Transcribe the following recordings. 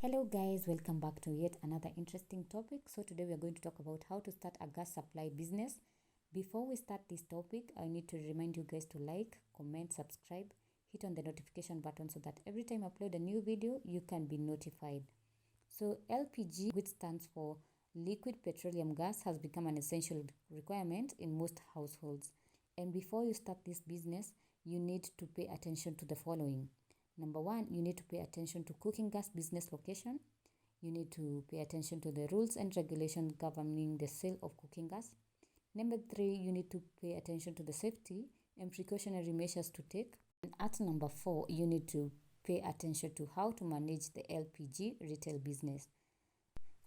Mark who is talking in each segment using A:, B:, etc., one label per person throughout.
A: Hello guys, welcome back to yet another interesting topic. So today we are going to talk about how to start a gas supply business. Before we start this topic, I need to remind you guys to like, comment, subscribe, hit on the notification button so that every time I upload a new video, you can be notified. So LPG, which stands for liquid petroleum gas, has become an essential requirement in most households. And before you start this business, you need to pay attention to the following. Number one, you need to pay attention to cooking gas business location. You need to pay attention to the rules and regulations governing the sale of cooking gas. Number three, you need to pay attention to the safety and precautionary measures to take. And at number four, you need to pay attention to how to manage the LPG retail business.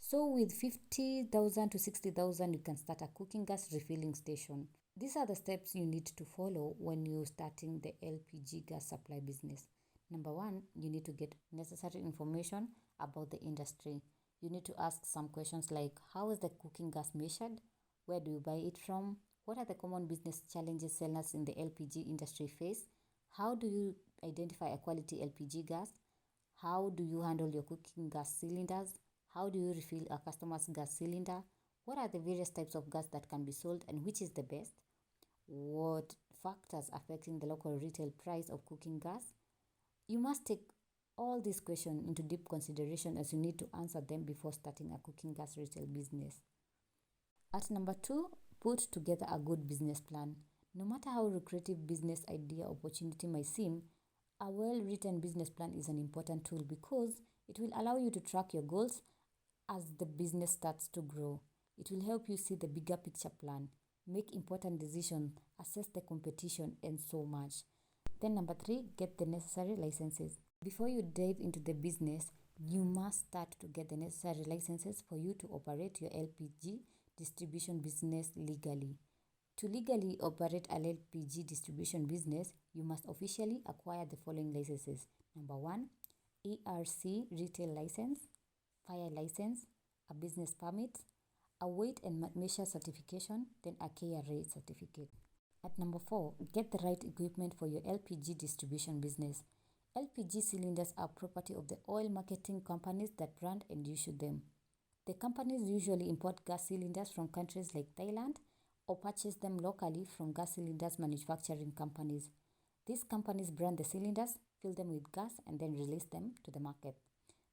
A: So with 50,000 to 60,000, you can start a cooking gas refilling station. These are the steps you need to follow when you're starting the LPG gas supply business. Number one, you need to get necessary information about the industry. You need to ask some questions like, how is the cooking gas measured? Where do you buy it from? What are the common business challenges sellers in the LPG industry face? How do you identify a quality LPG gas? How do you handle your cooking gas cylinders? How do you refill a customer's gas cylinder? What are the various types of gas that can be sold and which is the best? What factors affecting the local retail price of cooking gas? You must take all these questions into deep consideration as you need to answer them before starting a cooking gas retail business. At number two, put together a good business plan. No matter how lucrative business idea opportunity might seem, a well-written business plan is an important tool because it will allow you to track your goals as the business starts to grow. It will help you see the bigger picture plan, make important decisions, assess the competition, and so much. Then number three, get the necessary licenses. Before you dive into the business, you must start to get the necessary licenses for you to operate your LPG distribution business legally. To legally operate a LPG distribution business, you must officially acquire the following licenses. Number one, ERC retail license, fire license, a business permit, a weight and measure certification, then a KRA certificate. At number four, get the right equipment for your LPG distribution business. LPG cylinders are property of the oil marketing companies that brand and issue them. The companies usually import gas cylinders from countries like Thailand or purchase them locally from gas cylinders manufacturing companies. These companies brand the cylinders, fill them with gas, and then release them to the market.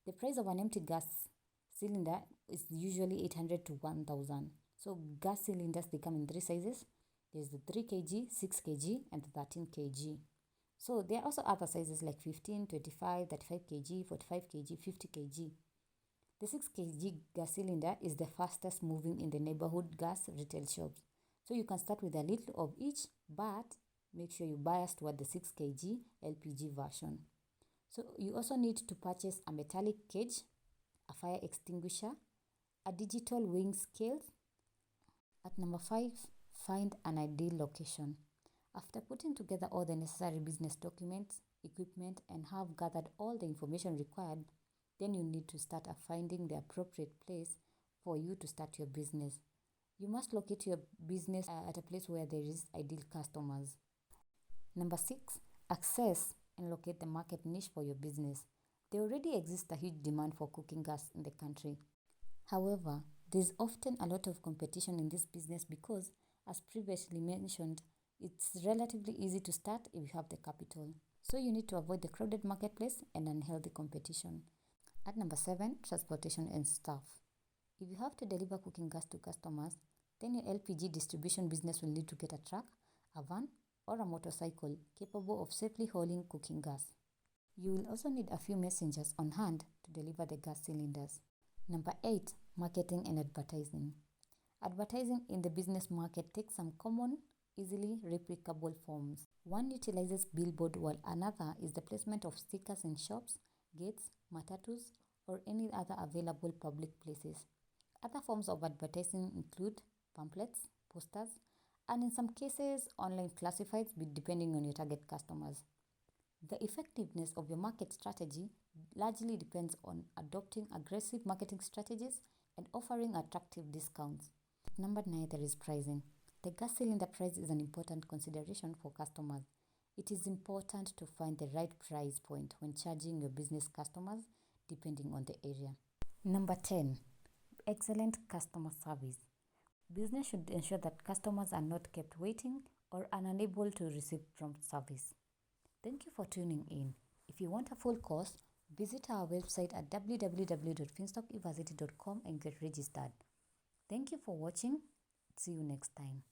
A: The price of an empty gas cylinder is usually 800 to 1,000. So gas cylinders, they come in three sizes. There's the 3 kg, 6 kg, and 13 kg. So there are also other sizes like 15, 25, 35 kg, 45 kg, 50 kg. The 6 kg gas cylinder is the fastest moving in the neighborhood gas retail shops. So you can start with a little of each, but make sure you bias toward the 6 kg LPG version. So you also need to purchase a metallic cage, a fire extinguisher, a digital weighing scale. At number five, find an ideal location. After putting together all the necessary business documents, equipment, and have gathered all the information required, then you need to start finding the appropriate place for you to start your business. You must locate your business at a place where there is ideal customers. Number six, access and locate the market niche for your business. There already exists a huge demand for cooking gas in the country. However, there's often a lot of competition in this business because, as previously mentioned, it's relatively easy to start if you have the capital. So you need to avoid the crowded marketplace and unhealthy competition. At number seven, transportation and staff. If you have to deliver cooking gas to customers, then your LPG distribution business will need to get a truck, a van, or a motorcycle capable of safely hauling cooking gas. You will also need a few messengers on hand to deliver the gas cylinders. Number eight, marketing and advertising. Advertising in the business market takes some common, easily replicable forms. One utilizes billboard while another is the placement of stickers in shops, gates, matatus, or any other available public places. Other forms of advertising include pamphlets, posters, and in some cases, online classifieds depending on your target customers. The effectiveness of your market strategy largely depends on adopting aggressive marketing strategies and offering attractive discounts. Number nine, there is pricing. The gas cylinder price is an important consideration for customers. It is important to find the right price point when charging your business customers depending on the area. Number 10, excellent customer service. Business should ensure that customers are not kept waiting or unable to receive prompt service. Thank you for tuning in. If you want a full course, visit our website at www.finstockuniversity.com and get registered. Thank you for watching. See you next time.